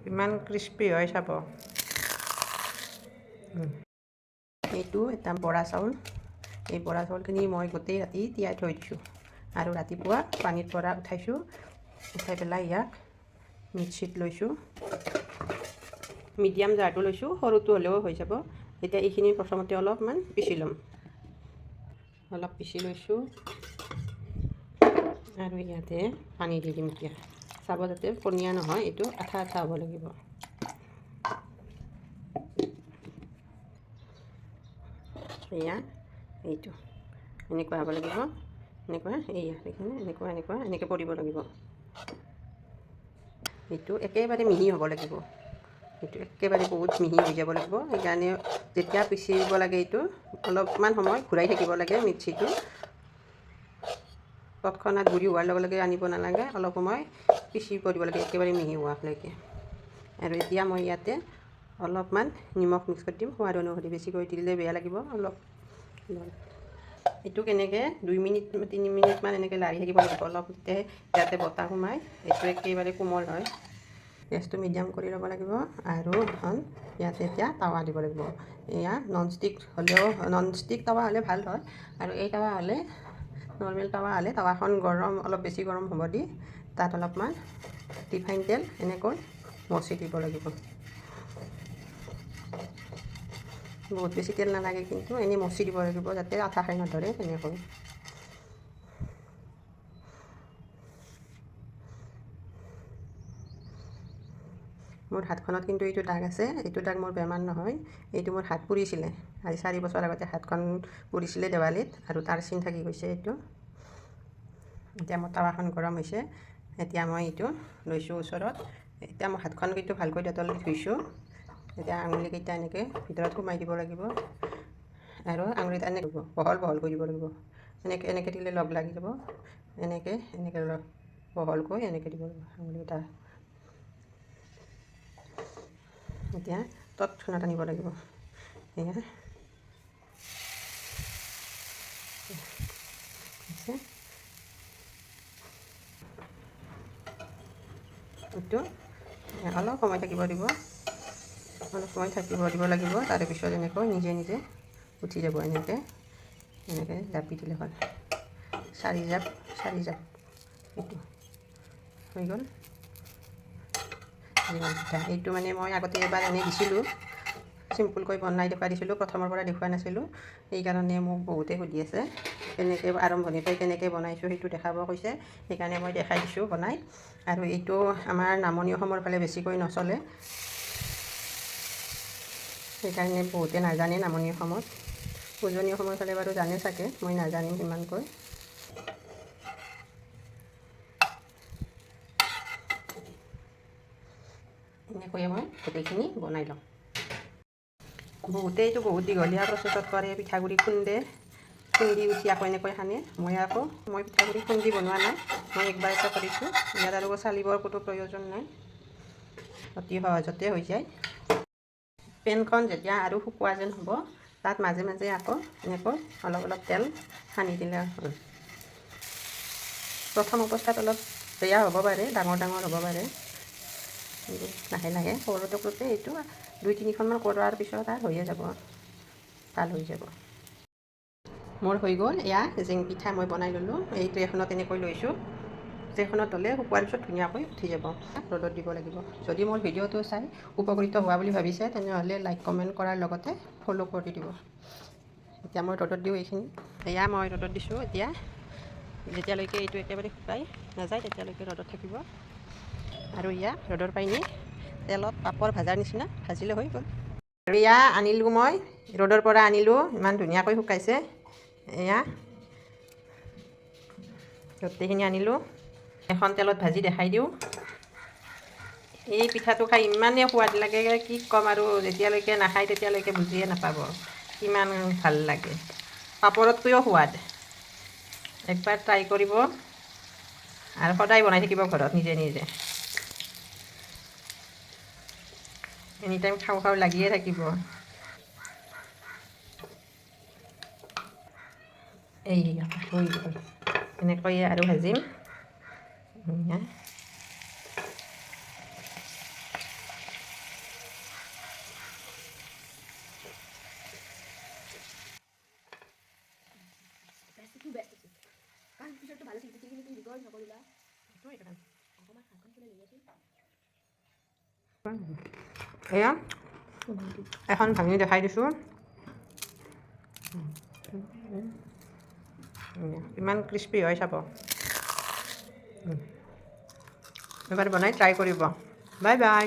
ইমান ক্ৰিস্পি হয় চাব। এইটো এটা বৰা চাউল। এই বৰা চাউলখিনি মই গোটেই ৰাতি তিয়াই থৈ দিছোঁ আৰু ৰাতিপুৱা পানীৰ পৰা উঠাইছোঁ। উঠাই পেলাই ইয়াক মিক্সিত লৈছোঁ। মিডিয়াম জাৰটো লৈছোঁ, সৰুটো হ'লেও হৈ যাব। এতিয়া এইখিনি প্ৰথমতে অলপমান পিচি ল'ম। অলপ পিচি লৈছোঁ আৰু ইয়াতে পানী দি দিম। এতিয়া চাব যাতে পনীয়া নহয়, এইটো আঠা আঠা হ'ব লাগিব। এয়া এইটো এনেকুৱা হ'ব লাগিব, এনেকুৱা এয়া দেখিনে, এনেকৈ পৰিব লাগিব। এইটো একেবাৰে মিহি হ'ব লাগিব, এইটো একেবাৰে বহুত মিহি হৈ যাব লাগিব। সেইকাৰণে যেতিয়া পিচিব লাগে এইটো অলপমান সময় ঘূৰাই থাকিব লাগে মিক্সিটো। তৎক্ষণাত গুড়ি হোৱাৰ লগে লগে আনিব নালাগে, অলপ সময় পিচি কৰিব লাগে একেবাৰে মিহি হোৱালৈকে। আৰু এতিয়া মই ইয়াতে অলপমান নিমখ মিক্স কৰি দিম, সোৱাদ অনুসৰি। বেছিকৈ দিলে বেয়া লাগিব। অলপ এইটো কেনেকৈ 2 মিনিট 3 মিনিটমান এনেকৈ লাৰি থাকিব লাগিব। অলপ ইয়াতে বতাহ সোমাই এইটো একেবাৰে কোমল হয়। গেছটো মিডিয়াম কৰি ল'ব লাগিব আৰু এখন ইয়াতে এতিয়া টাৱা দিব লাগিব। এয়া ননষ্টিক টাৱা হ'লে ভাল হয়। আৰু এই টাৱা হ'লে, নৰ্মেল টাৱা হ'লে টাৱাখন অলপ বেছি গৰম হ'ব দি তাত অলপমান ৰিফাইন তেল এনেকৈ মচি দিব লাগিব। বহুত বেছি তেল নালাগে, কিন্তু এনেই মচি দিব লাগিব যাতে আঠা খাই নধৰে। তেনেকৈ মোৰ হাতখনত কিন্তু এইটো দাগ আছে। এইটো দাগ মোৰ বেমাৰ নহয়, এইটো মোৰ হাত পুৰিছিলে। আজি 4 বছৰ আগতে হাতখন পুৰিছিলে দেৱালীত, আৰু তাৰ চিন থাকি গৈছে এইটো। এতিয়া মোৰ টাৱাখন গৰম হৈছে। এতিয়া মই এইটো লৈছোঁ ওচৰত। এতিয়া মই হাতখন কিন্তু ভালকৈ ডেটলেৰে ধুইছোঁ। এতিয়া আঙুলিকেইটা এনেকৈ ভিতৰত সোমাই দিব লাগিব আৰু আঙুলিত এনেকৈ বহল কৰি দিব লাগিব। এনেকৈ দিলে লগ লাগি যাব। এনেকৈ বহলকৈ এনেকৈ দিব লাগিব আঙুলিকেইটা। এতিয়া তৎক্ষণাত আনিব লাগিব। এয়া এইটো অলপ সময় থাকিব দিব, দিব লাগিব। তাৰপিছত এনেকৈ নিজে নিজে উঠি যাব। এনেকৈ জাপি দিলে হ'ল। 4 জাপ এইটো হৈ গ'ল। এইটো মানে মই আগতে এবাৰ এনেই দিছিলোঁ, চিম্পুলকৈ বনাই দেখুৱাই দিছিলোঁ। প্ৰথমৰ পৰা দেখুওৱা নাছিলোঁ, সেইকাৰণে মোক বহুতে সুধি আছে কেনেকৈ আৰম্ভণিৰ পৰা কেনেকৈ বনাইছোঁ সেইটো দেখাব কৈছে। সেইকাৰণে মই দেখাই দিছোঁ বনাই। আৰু এইটো আমাৰ নামনি অসমৰ ফালে বেছিকৈ নচলে, সেইকাৰণে বহুতে নাজানে। নামনি অসমত, উজনি অসমৰ ফালে বাৰু জানে চাগে, মই নাজানিম ইমানকৈ। এনেকৈয়ে মই গোটেইখিনি বনাই লওঁ। বহুতেই এইটো বহুত দীঘলীয়া প্ৰচেছত কৰে। পিঠাগুড়ি খুন্দি উঠি আকৌ এনেকৈ সানে। মই পিঠাগুড়ি খুন্দি বনোৱা নাই, মই একবাৰতে কৰিছোঁ। ইয়াত আৰু চালিবৰ কোনো প্ৰয়োজন নাই, অতি সহজতে হৈ যায়। পেনখন যেতিয়া আৰু শুকোৱা যেন হ'ব, তাত মাজে মাজে আকৌ এনেকৈ অলপ তেল সানি দিলে হ'ল। প্ৰথম অৱস্থাত অলপ বেয়া হ'ব পাৰে, ডাঙৰ হ'ব পাৰে, কিন্তু লাহে লাহে সৰু টুকুৰতে এইটো 2-3খনমান কৰাৰ পিছত আৰু হৈয়ে যাব, ভাল হৈ যাব। মোৰ হৈ গ'ল। এয়া জেং পিঠা মই বনাই ল'লোঁ। এই ট্ৰেখনত এনেকৈ লৈছোঁ। ট্ৰেখনত হ'লে শুকোৱাৰ পিছত ধুনীয়াকৈ উঠি যাব। ৰ'দত দিব লাগিব। যদি মোৰ ভিডিঅ'টো চাই উপকৃত হোৱা বুলি ভাবিছে, তেনেহ'লে লাইক কমেণ্ট কৰাৰ লগতে ফ'ল' কৰি দিব। এতিয়া মই ৰ'দত দিওঁ এইখিনি। এয়া মই ৰ'দত দিছোঁ। এতিয়া যেতিয়ালৈকে এইটো একেবাৰে শুকাই নাযায় তেতিয়ালৈকে ৰ'দত থাকিব। আৰু ইয়াক ৰ'দৰ পাইনি তেলত পাপৰ ভাজাৰ নিচিনা ভাজিলে হৈ গ'ল। আৰু এয়া আনিলোঁ, মই ৰ'দৰ পৰা আনিলোঁ। ইমান ধুনীয়াকৈ শুকাইছে। এয়া গোটেইখিনি আনিলোঁ। এখন তেলত ভাজি দেখাই দিওঁ। এই পিঠাটো খাই ইমানেই সোৱাদ লাগে, কি ক'ম আৰু। যেতিয়ালৈকে নাখায় তেতিয়ালৈকে বুজিয়ে নাপাব কিমান ভাল লাগে। পাপৰতকৈও সোৱাদ। একবাৰ ট্ৰাই কৰিব আৰু সদায় বনাই থাকিব ঘৰত নিজে নিজে। এনি টাইম খাওঁ লাগিয়ে থাকিব। এই হৈ গ'ল। এনেকৈয়ে আৰু ভাজিম। ধুনীয়া এয়া এখন ভাঙি দেখাই দিছোঁ ইমান ক্ৰিস্পি হয় চাব এবাৰ বনাই ট্ৰাই কৰিব বাই বাই